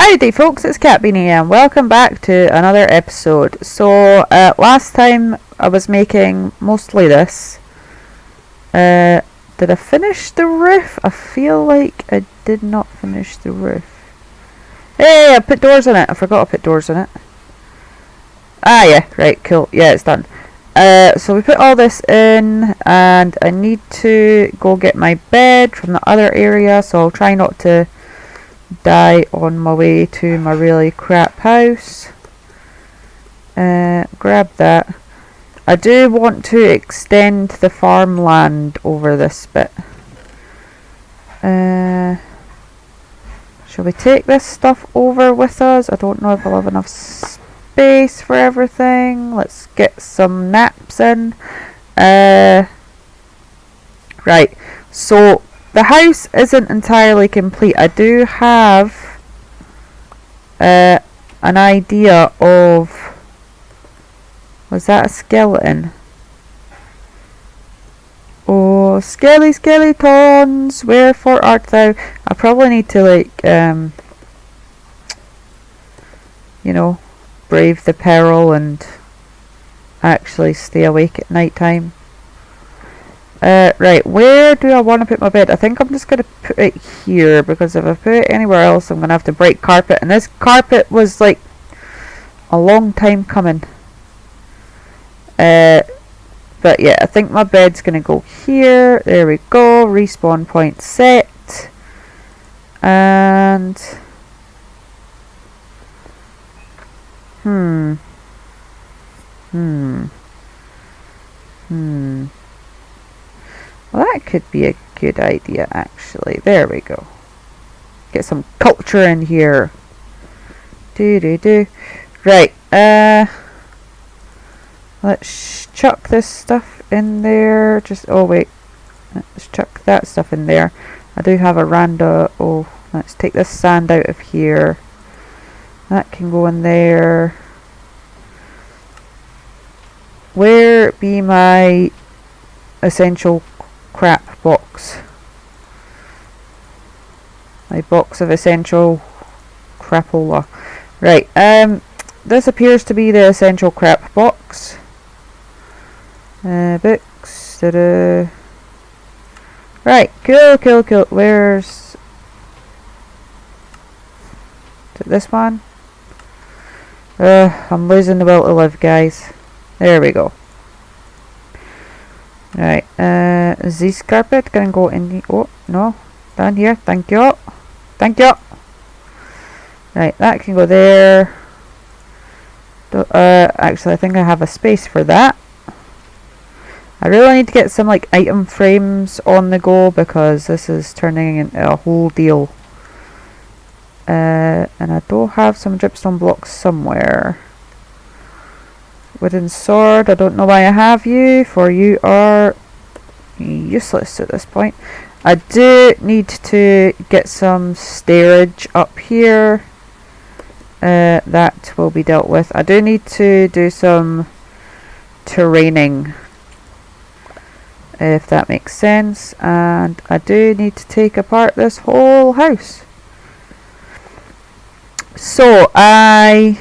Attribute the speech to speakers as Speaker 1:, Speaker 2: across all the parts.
Speaker 1: Howdy folks, it's Kat.Beanie and welcome back to another episode. So last time I was making mostly this. Did I finish the roof? I feel like I did not finish the roof. Hey, I put doors in it. I forgot to put doors in it. Ah yeah, right, cool. Yeah, it's done. So we put all this in and I need to go get my bed from the other area, so I'll try not to die on my way to my really crap house. Grab that. I do want to extend the farmland over this bit. Shall we take this stuff over with us? I don't know if I'll have enough space for everything. Let's get some naps in. Right, so the house isn't entirely complete. I do have an idea of... Was that a skeleton? Oh, skeletons, wherefore art thou? I probably need to like, you know, brave the peril and actually stay awake at night time. Right, where do I want to put my bed? I think I'm just going to put it here, because if I put it anywhere else I'm going to have to break carpet, and this carpet was like a long time coming. But yeah, I think my bed's going to go here. There we go, respawn point set. And well, that could be a good idea, actually. There we go. Get some culture in here. Right, let's chuck this stuff in there. Oh wait, let's chuck that stuff in there. I do have a oh, let's take this sand out of here. That can go in there. Where be my essential crap box? My box of essential crapola. Right, this appears to be the essential crap box. Books. Right, cool. Where's... Is it this one? I'm losing the will to live, guys. There we go. Right, this carpet can go in the... Oh, no. Down here. Thank you. Right, that can go there. Actually, I think I have a space for that. I really need to get some, like, item frames on the go, because this is turning into a whole deal. And I do have some dripstone blocks somewhere. Wooden sword, I don't know why I have you, for you are useless at this point. I do need to get some stairage up here. That will be dealt with. I do need to do some terraining, if that makes sense, and I do need to take apart this whole house. So I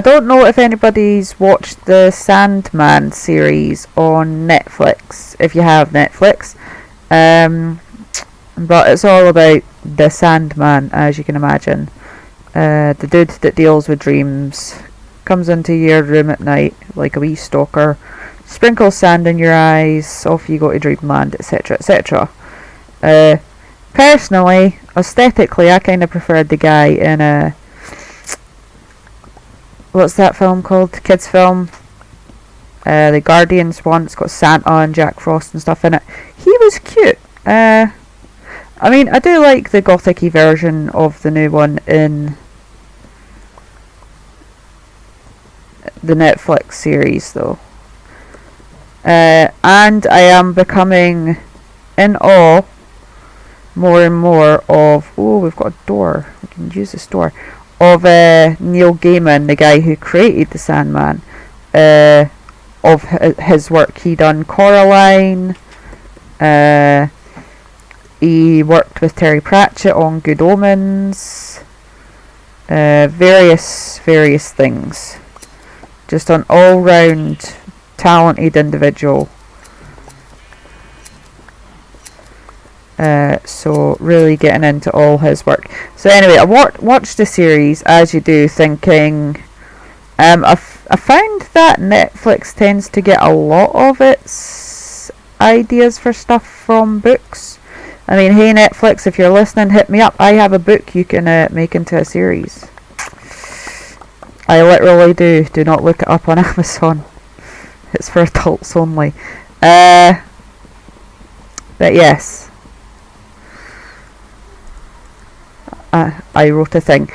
Speaker 1: don't know if anybody's watched the Sandman series on Netflix, if you have Netflix, but it's all about the Sandman, as you can imagine. The dude that deals with dreams comes into your room at night like a wee stalker, sprinkles sand in your eyes, off you go to dreamland, etc, etc. Personally, aesthetically, I kind of preferred the guy in what's that film called? The kids film? The Guardians one. It's got Santa and Jack Frost and stuff in it. He was cute. I mean, I do like the gothic-y version of the new one in the Netflix series, though. And I am becoming in awe more and more of... Oh, we've got a door. We can use this door. Of Neil Gaiman, the guy who created the Sandman. Of his work. He done Coraline. he worked with Terry Pratchett on Good Omens, various things. Just an all-round talented individual. So really getting into all his work. So anyway, I watched the series, as you do, thinking I found that Netflix tends to get a lot of its ideas for stuff from books. I mean, hey Netflix, if you're listening, hit me up. I have a book you can make into a series. I literally do. Do not look it up on Amazon. It's for adults only. But yes. I wrote a thing.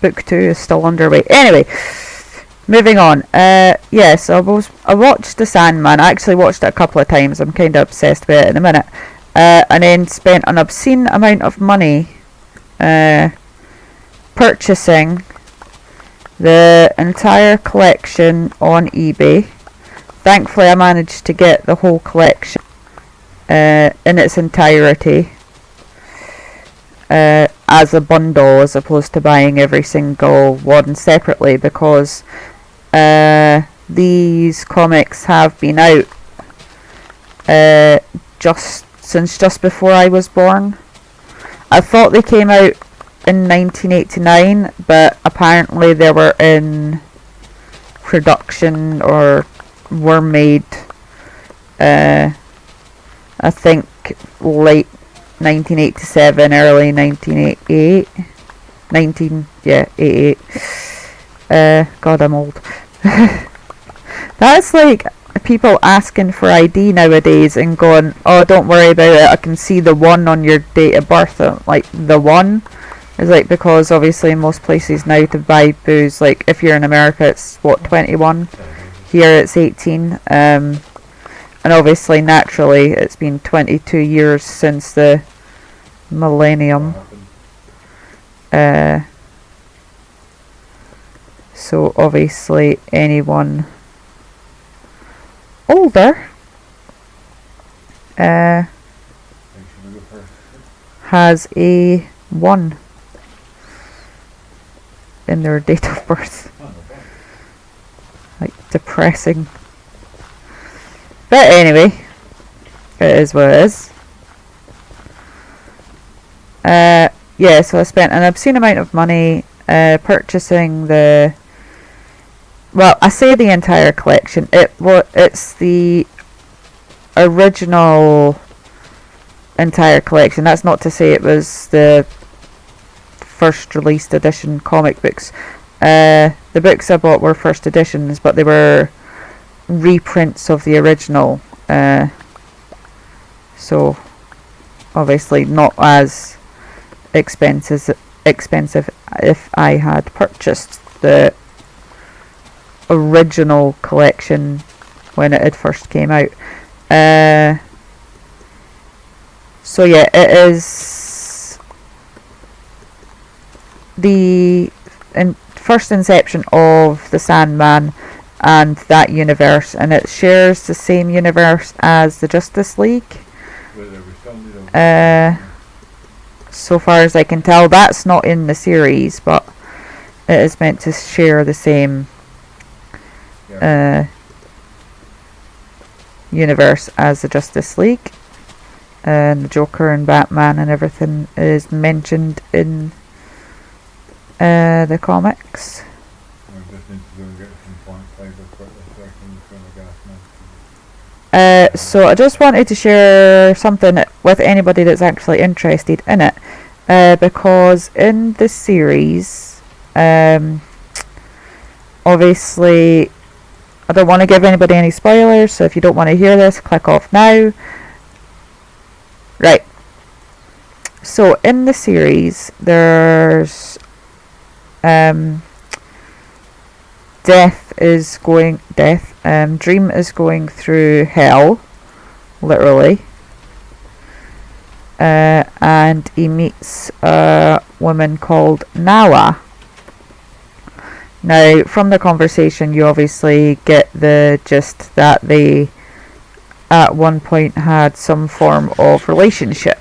Speaker 1: Book 2 is still underway. Anyway, moving on. Yes, I watched The Sandman. I actually watched it a couple of times. I'm kind of obsessed with it in a minute. And then spent an obscene amount of money purchasing the entire collection on eBay. Thankfully, I managed to get the whole collection in its entirety as a bundle, as opposed to buying every single one separately, because these comics have been out since just before I was born. I thought they came out in 1989, but apparently they were in production or were made I think late 1987, early 1988. 88. God, I'm old. That's like people asking for ID nowadays and going, oh, don't worry about it, I can see the 1 on your date of birth. Like, the 1 is like, because obviously in most places now to buy booze, like if you're in America it's what, 21, here it's 18, and obviously naturally it's been 22 years since the millennium, so obviously anyone older has a 1 in their date of birth. Like, depressing. But anyway, it is what it is. Yeah, so I spent an obscene amount of money purchasing the... Well, I say the entire collection. It's the original entire collection. That's not to say it was the first released edition comic books. The books I bought were first editions, but they were reprints of the original. So obviously not as expensive if I had purchased the original collection when it had first came out. So yeah, it is the first inception of the Sandman and that universe, and it shares the same universe as the Justice League. So far as I can tell, that's not in the series, but it is meant to share the same universe as the Justice League, and the Joker and Batman and everything is mentioned in the comics. So I just wanted to share something with anybody that's actually interested in it, because in this series, obviously I don't want to give anybody any spoilers, so if you don't want to hear this, click off now. Right, so in the series there's Dream is going through hell, literally, and he meets a woman called Nala, Now, from the conversation, you obviously get the gist that they at one point had some form of relationship.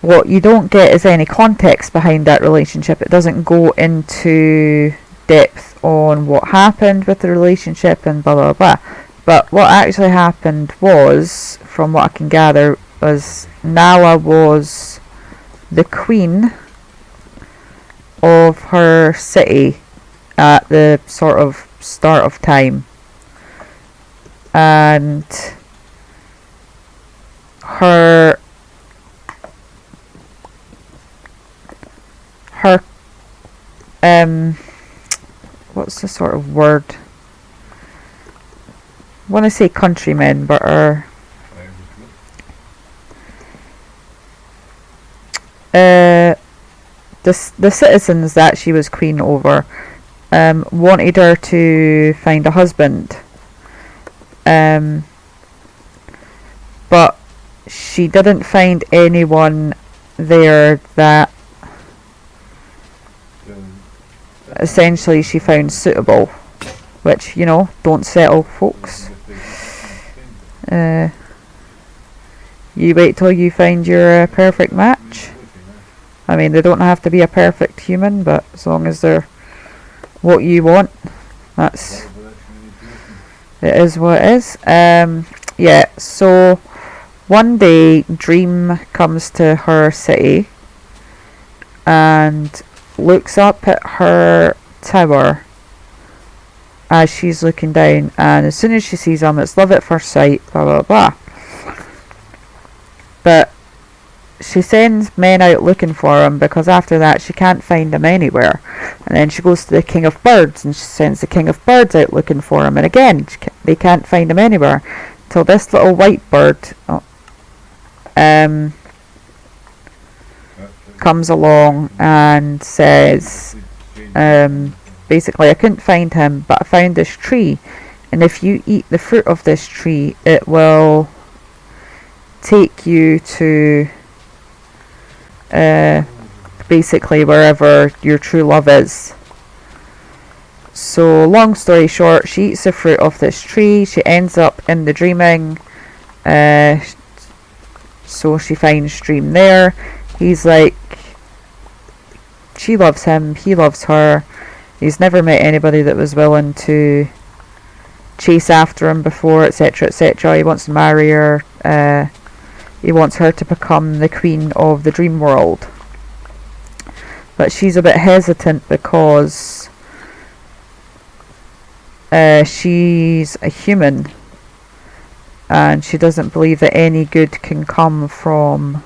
Speaker 1: What you don't get is any context behind that relationship. It doesn't go into depth on what happened with the relationship and blah blah blah. But what actually happened was, from what I can gather, was Nala was the queen of her city at the sort of start of time, and her what's the sort of word, I want to say countrymen, but her the citizens that she was queen over wanted her to find a husband, but she didn't find anyone there that essentially she found suitable, which, you know, don't settle, folks. You wait till you find your perfect match. I mean, they don't have to be a perfect human, but as long as they're what you want, it is what it is. Yeah, so one day Dream comes to her city and looks up at her tower as she's looking down, and as soon as she sees him, it's love at first sight, blah blah blah. But she sends men out looking for him, because after that she can't find him anywhere. And then she goes to the king of birds and she sends the king of birds out looking for him, and again they can't find him anywhere, till this little white bird comes along and says, basically, I couldn't find him, but I found this tree, and if you eat the fruit of this tree, it will take you to basically wherever your true love is. So long story short, she eats the fruit of this tree, she ends up in the dreaming, so she finds Dream there. He's like, she loves him, he loves her. He's never met anybody that was willing to chase after him before, etc, etc. He wants to marry her. He wants her to become the queen of the dream world. But she's a bit hesitant because she's a human, and she doesn't believe that any good can come from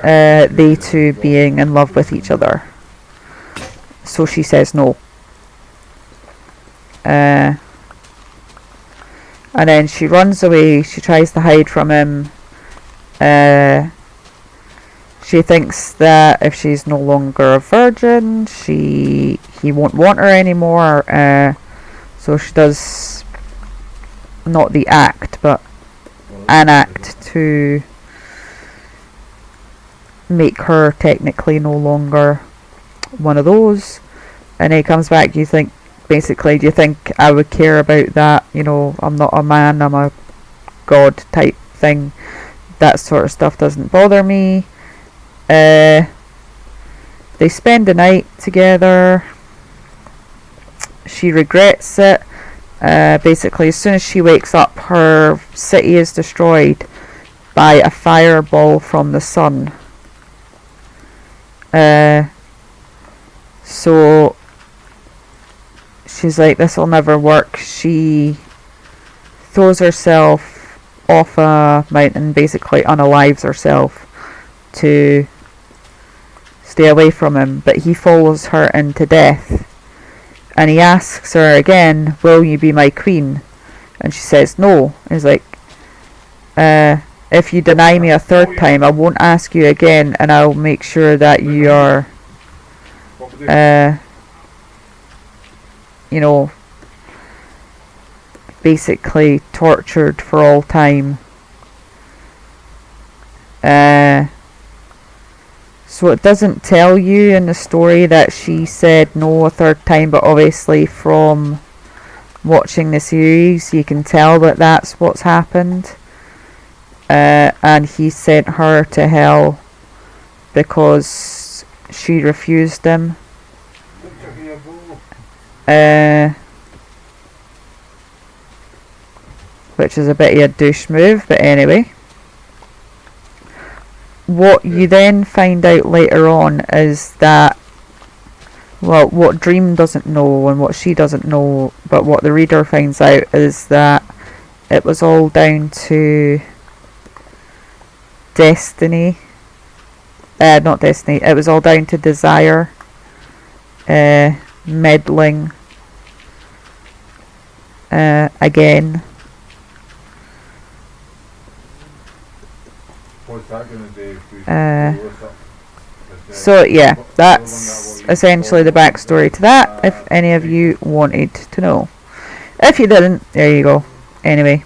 Speaker 1: they two being in love with each other. So she says no. And then she runs away, she tries to hide from him. She thinks that if she's no longer a virgin, he won't want her anymore. So she does not the act, but an act to make her technically no longer one of those. And he comes back, you think, basically, do you think I would care about that? You know, I'm not a man, I'm a god type thing. That sort of stuff doesn't bother me. They spend the night together. She regrets it. Basically, as soon as she wakes up, her city is destroyed by a fireball from the sun. So she's like, this will never work. She throws herself off a mountain, basically unalives herself to stay away from him, but he follows her into death, and he asks her again, will you be my queen? And she says no. He's like, if you deny me a third time, I won't ask you again, and I'll make sure that you are you know, basically tortured for all time. So it doesn't tell you in the story that she said no a third time, but obviously from watching the series you can tell that that's what's happened. And he sent her to hell because she refused him. Which is a bit of a douche move, but anyway. What you then find out later on is that, well, what Dream doesn't know and what she doesn't know, but what the reader finds out is that it was all down to Destiny. Not Destiny, it was all down to Desire meddling again.
Speaker 2: What's that going to do if we
Speaker 1: so yeah, that's essentially the backstory to that, if any of you wanted to know. If you didn't, there you go. Anyway,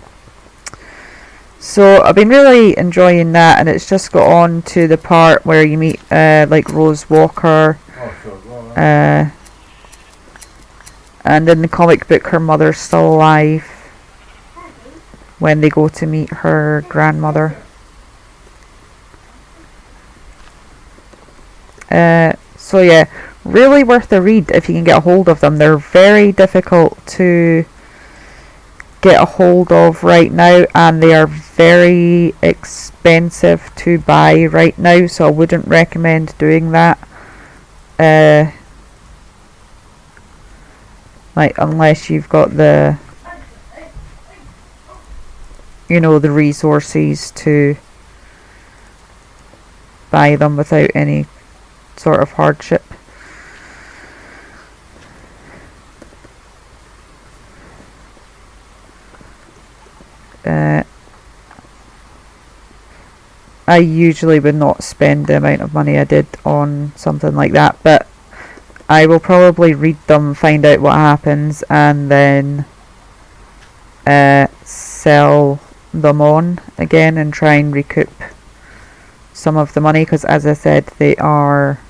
Speaker 1: so I've been really enjoying that, and it's just got on to the part where you meet like Rose Walker, and in the comic book her mother's still alive when they go to meet her grandmother. So yeah, really worth a read if you can get a hold of them. They're very difficult to get a hold of right now, and they are very expensive to buy right now, so I wouldn't recommend doing that. Like, unless you've got the, you know, the resources to buy them without any sort of hardship. I usually would not spend the amount of money I did on something like that, but I will probably read them, find out what happens, and then sell them on again and try and recoup some of the money, because as I said, they are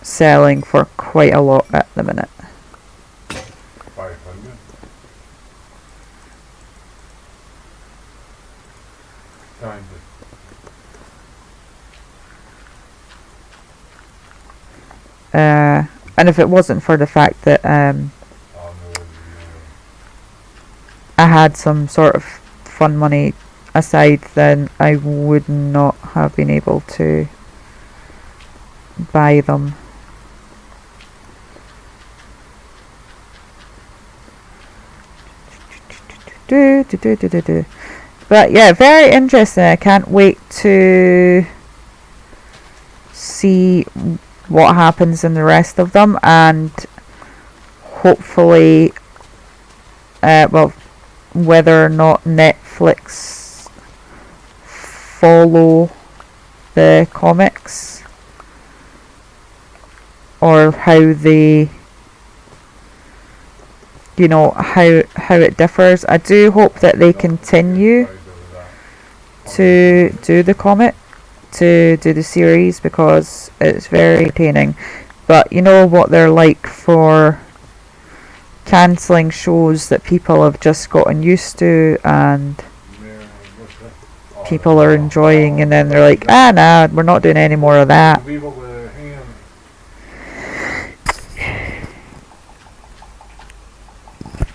Speaker 1: selling for quite a lot at the minute.
Speaker 2: 500 times it.
Speaker 1: And if it wasn't for the fact that I had some sort of fun money aside, then I would not have been able to buy them. But yeah, very interesting. I can't wait to see what happens in the rest of them, and hopefully well, whether or not Netflix follow the comics or how they, you know, how it differs. I do hope that they continue to do the comic, to do the series, because it's very entertaining. But you know what they're like for cancelling shows that people have just gotten used to and people are enjoying, and then they're like, nah, we're not doing any more of that.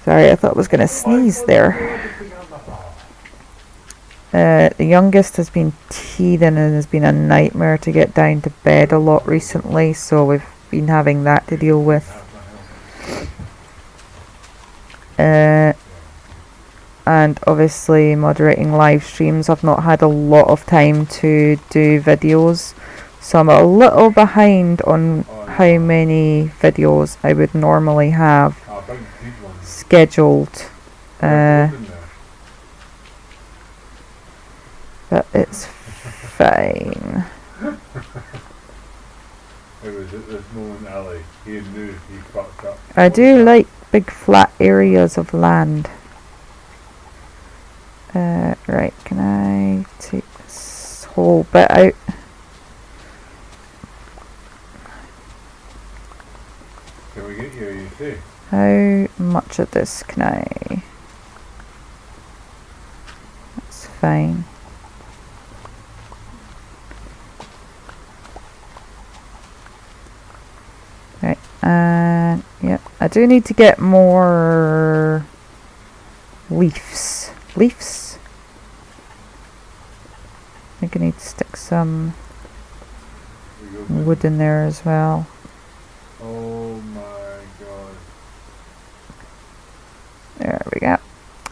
Speaker 1: Sorry, I thought I was going to sneeze there. The youngest has been teething and has been a nightmare to get down to bed a lot recently, so we've been having that to deal with. And obviously moderating live streams, I've not had a lot of time to do videos, so I'm a little behind on how many videos I would normally have scheduled, but it's fine.
Speaker 2: It was at this moment, Ali. He knew he fucked up.
Speaker 1: I do like big flat areas of land. Right, can I take this whole bit out.
Speaker 2: Can we get you see?
Speaker 1: How much of this can I? That's fine. Right, and yeah, I do need to get more leaves. Leaves? I think I need to stick some wood in there as well.
Speaker 2: Oh my god.
Speaker 1: There we go.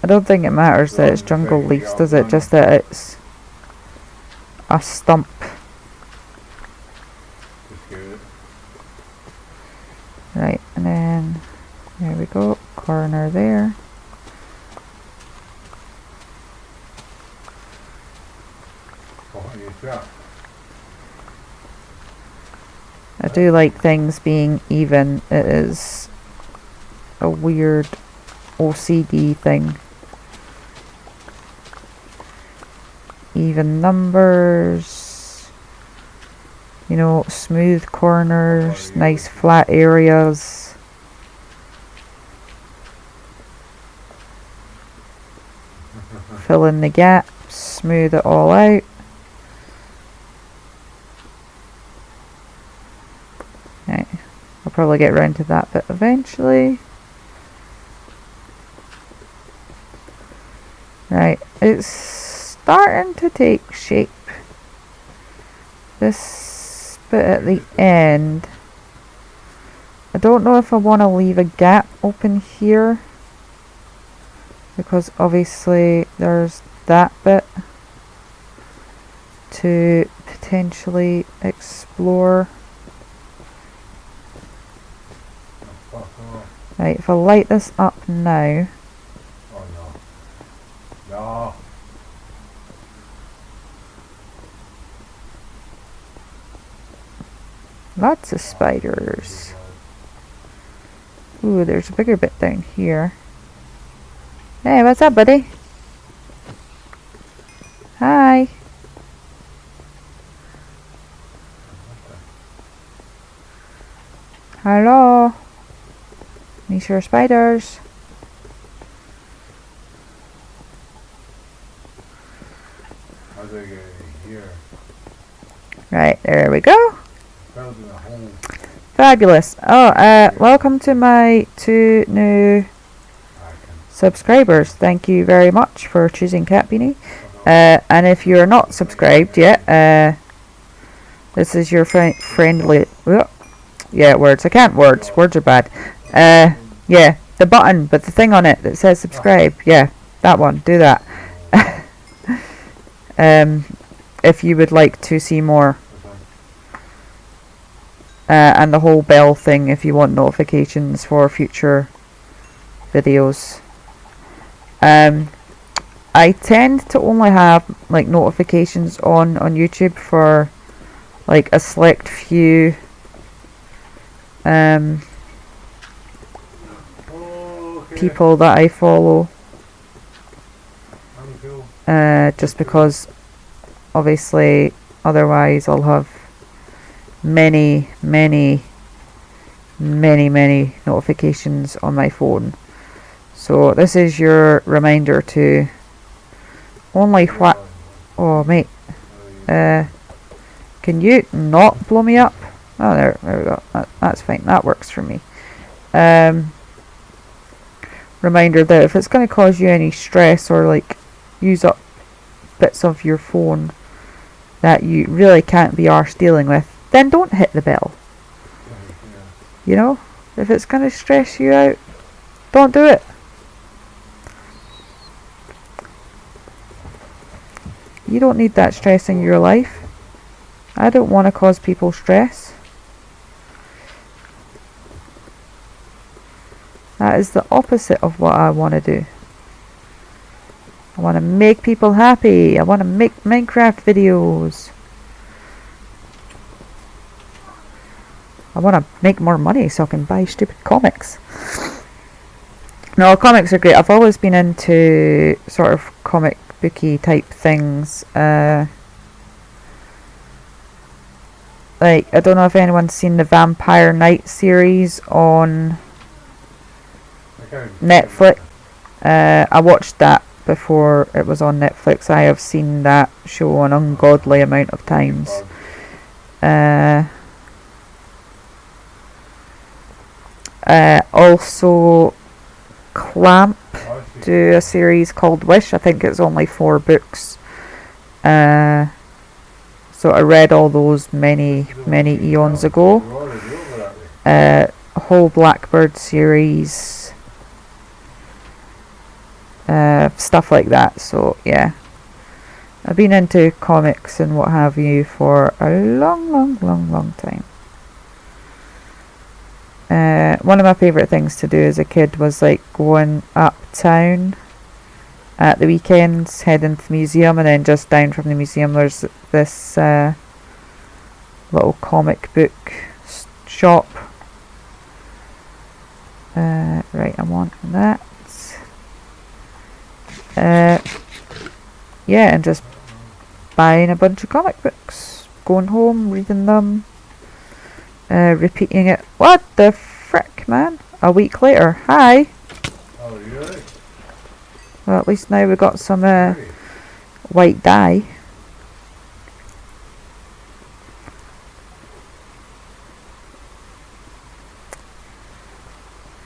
Speaker 1: I don't think it matters that it's jungle leaves, does it? Just that it's a stump.
Speaker 2: Just get it.
Speaker 1: Right, and then there we go. Corner there.
Speaker 2: Oh, you shot.
Speaker 1: I do like things being even. It is a weird OCD thing. Even numbers, you know, smooth corners, nice flat areas. Fill in the gaps, smooth it all out. Right, I'll probably get round to that bit eventually. Right, it's starting to take shape. This bit at the end, I don't know if I want to leave a gap open here, because obviously there's that bit to potentially explore. Right, if I light this up now.
Speaker 2: Oh no. No.
Speaker 1: Lots of spiders. Ooh, there's a bigger bit down here. Hey, what's up, buddy? Hi. Hello. These are spiders.
Speaker 2: How do I get here?
Speaker 1: Right, there we go.
Speaker 2: Found in a hole.
Speaker 1: Fabulous. Oh, welcome to my 2 new subscribers. Thank you very much for choosing Kat.Beanie. And if you're not subscribed yet, this is your friendly... yeah, words. I can't words. Words are bad. Yeah, the button, but the thing on it that says subscribe. Yeah, that one. Do that. If you would like to see more. And the whole bell thing if you want notifications for future videos. I tend to only have like notifications on YouTube for like a select few people that I follow, just because obviously otherwise I'll have many notifications on my phone. So this is your reminder to only what... Oh mate, can you not blow me up? Oh, there we go. That's fine. That works for me. Reminder that if it's going to cause you any stress or like use up bits of your phone that you really can't be arsed dealing with, then don't hit the bell. You know, if it's going to stress you out, don't do it. You don't need that stress in your life. I don't want to cause people stress. That is the opposite of what I want to do. I want to make people happy. I want to make Minecraft videos. I want to make more money so I can buy stupid comics. No, comics are great. I've always been into sort of comic booky type things. like, I don't know if anyone's seen the Vampire Knight series on
Speaker 2: I can't even
Speaker 1: Netflix. I watched that before it was on Netflix. I have seen that show an ungodly amount of times. Also, Clamp do a series called Wish. I think it's only 4 books. So I read all those many eons ago. Whole Blackbird series, stuff like that. So yeah, I've been into comics and what have you for a long time. One of my favourite things to do as a kid was like going uptown at the weekends, heading to the museum, and then just down from the museum there's this little comic book shop. Right, I'm on that. Yeah, and just buying a bunch of comic books, going home, reading them, repeating it. What the frick, man? A week later. Hi.
Speaker 2: Oh, you right?
Speaker 1: Well, at least now we've got some white dye.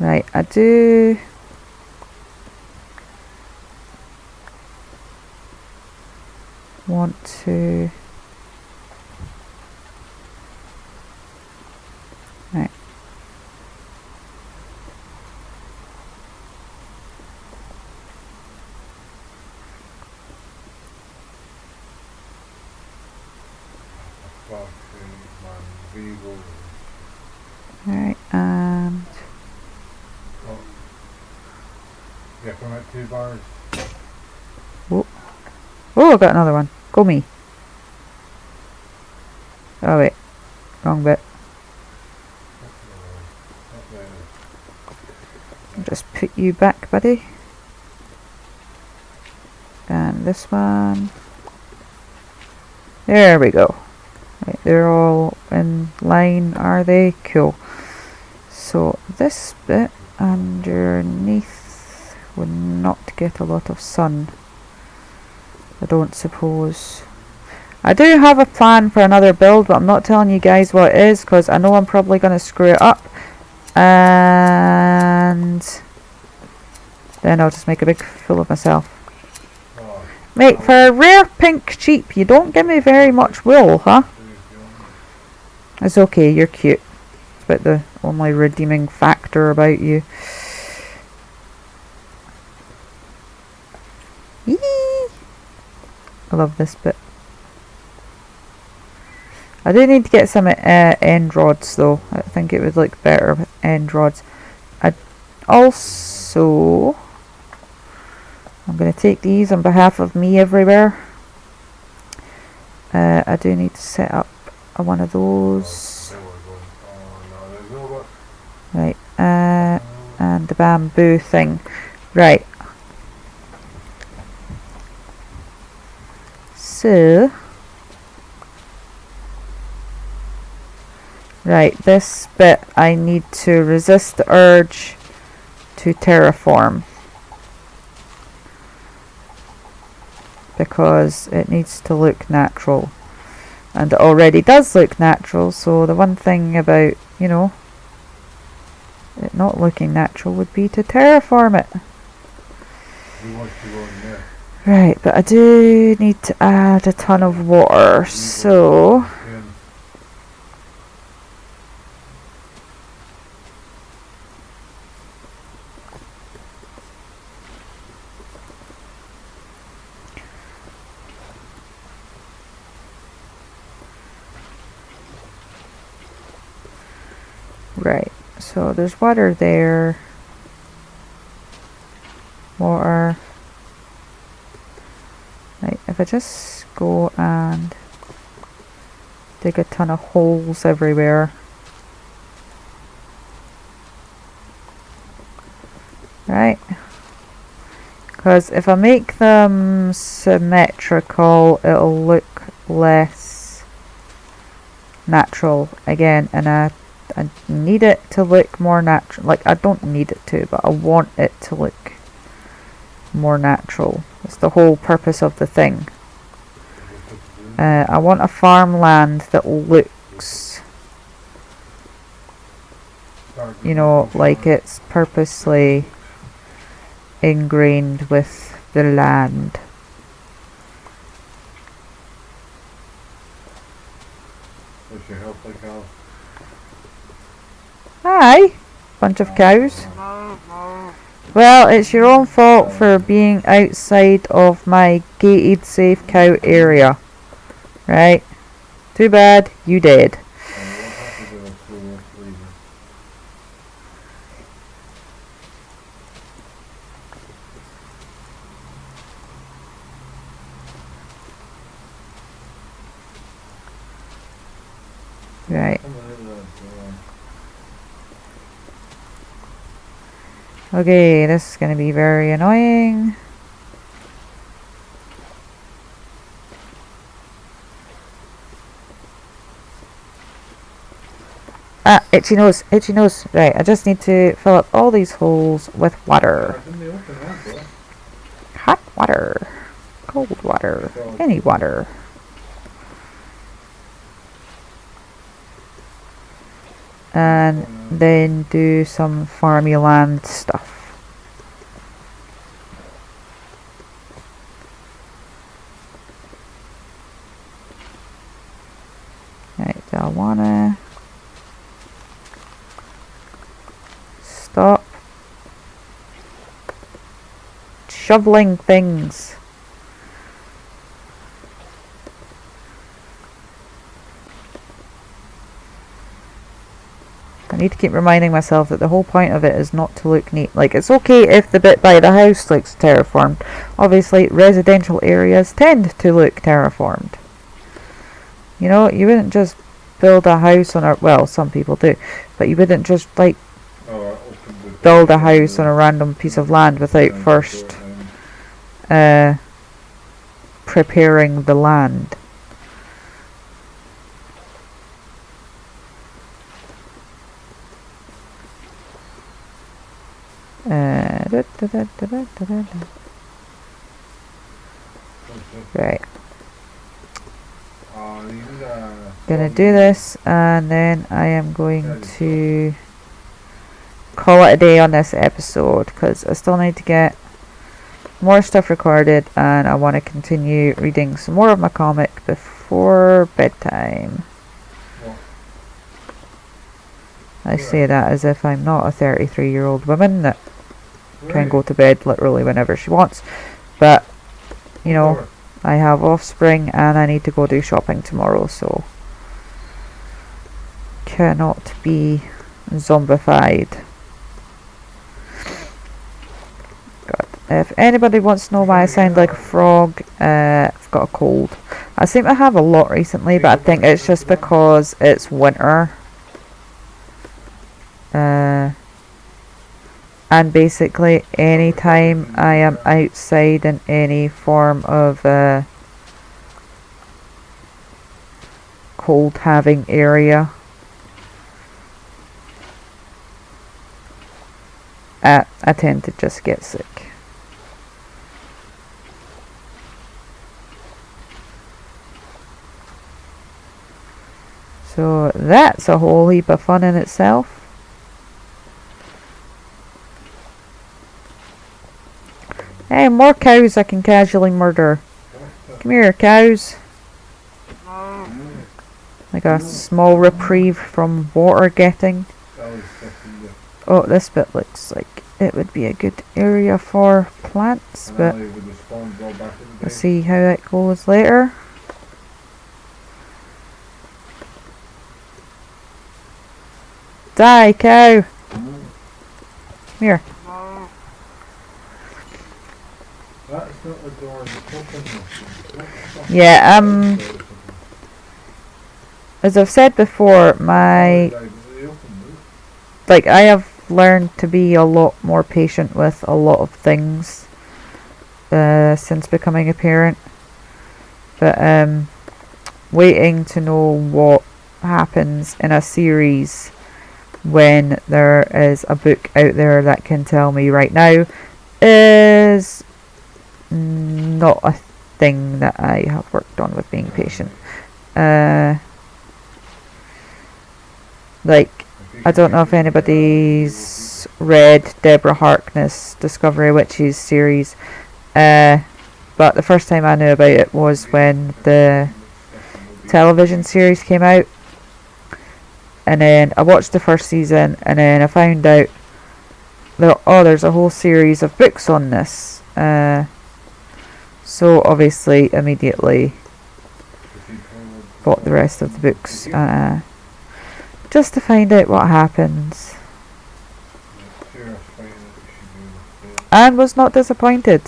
Speaker 1: Right, I do want to... Right. Right, and...
Speaker 2: Yeah, come at 2 bars.
Speaker 1: Oh, I got another one. Go me. Oh wait, wrong bit. I'll just put you back, buddy. And this one. There we go. Right, they're all in line, are they? Cool. So this bit underneath would not get a lot of sun, I don't suppose. I do have a plan for another build, but I'm not telling you guys what it is because I know I'm probably going to screw it up, and then I'll just make a big fool of myself. Mate, for a rare pink sheep, you don't give me very much wool, huh? It's okay, you're cute. It's about the only redeeming factor about you. Eee! I love this bit. I do need to get some end rods though. I think it would look better with end rods. I'm going to take these on behalf of me everywhere. I do need to set up one of those. Right, and the bamboo thing. Right. So, right, this bit I need to resist the urge to terraform, because it needs to look natural, and it already does look natural. So the one thing about, you know, it not looking natural would be to terraform it. Right, but I do need to add a ton of water, so right, so there's water there, water. Right, if I just go and dig a ton of holes everywhere. Right, because if I make them symmetrical, it'll look less natural again, and I need it to look more natural. Like, I don't need it to, but I want it to look more natural. It's the whole purpose of the thing. I want a farmland that looks, you know, like it's purposely ingrained with the land.
Speaker 2: What's your health like, Al?
Speaker 1: Hi, bunch of cows. Well, it's your own fault for being outside of my gated safe cow area. Right? Too bad, you dead. Right. Okay, this is going to be very annoying. Ah, itchy nose, itchy nose. Right, I just need to fill up all these holes with water. Hot water. Cold water. Any water. And then do some farmy land stuff. Right, do I wanna stop shoveling things? I need to keep reminding myself that the whole point of it is not to look neat. Like, it's okay if the bit by the house looks terraformed. Obviously, residential areas tend to look terraformed. You know, you wouldn't just build a house on a... Well, some people do. But you wouldn't just, like, build a house on a random piece of land without first preparing the land. Right. Gonna do this, and then I am going to call it a day on this episode, because I still need to get more stuff recorded, and I want to continue reading some more of my comic before bedtime. I say that as if I'm not a 33-year-old woman that can go to bed literally whenever she wants. But, you know, I have offspring and I need to go do shopping tomorrow, so cannot be zombified. God. If anybody wants to know why I sound like a frog, I've got a cold. I seem to have a lot recently, but I think it's just because it's winter. And basically anytime I am outside in any form of cold having area, I tend to just get sick. So that's a whole heap of fun in itself. Hey, more cows I can casually murder. Come here, cows. Like a small reprieve from water getting. Oh, this bit looks like it would be a good area for plants, but we'll see how that goes later. Die, cow! Come here. Yeah, as I've said before, I have learned to be a lot more patient with a lot of things since becoming a parent. But waiting to know what happens in a series when there is a book out there that can tell me right now is not a thing that I have worked on with being patient. Like, I don't know if anybody's read Deborah Harkness' Discovery Witches series, but the first time I knew about it was when the television series came out, and then I watched the first season, and then I found out there's a whole series of books on this. So obviously immediately bought the rest of the books just to find out what happens, and was not disappointed.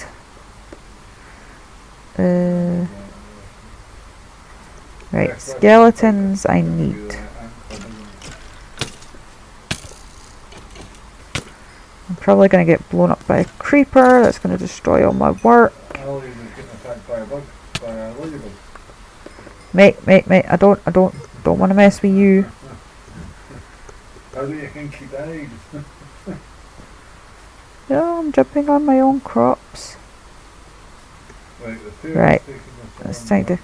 Speaker 1: Right, skeletons I need. I'm probably going to get blown up by a creeper that's going to destroy all my work. Mate, I don't want to mess with you.
Speaker 2: How do you think he died?
Speaker 1: Yeah, I'm jumping on my own crops. Right, let's try to...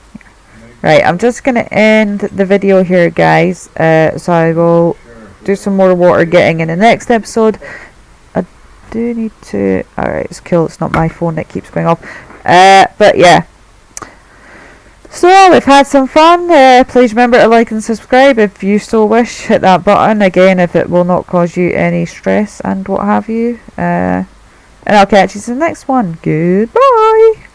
Speaker 1: Right, I'm just going to end the video here, guys. So I will do some more water getting in the next episode. I do need to... Alright, it's cool. It's not my phone that keeps going off. But yeah. So, we've had some fun. Please remember to like and subscribe if you so wish. Hit that button again if it will not cause you any stress and what have you. And I'll catch you in the next one. Goodbye.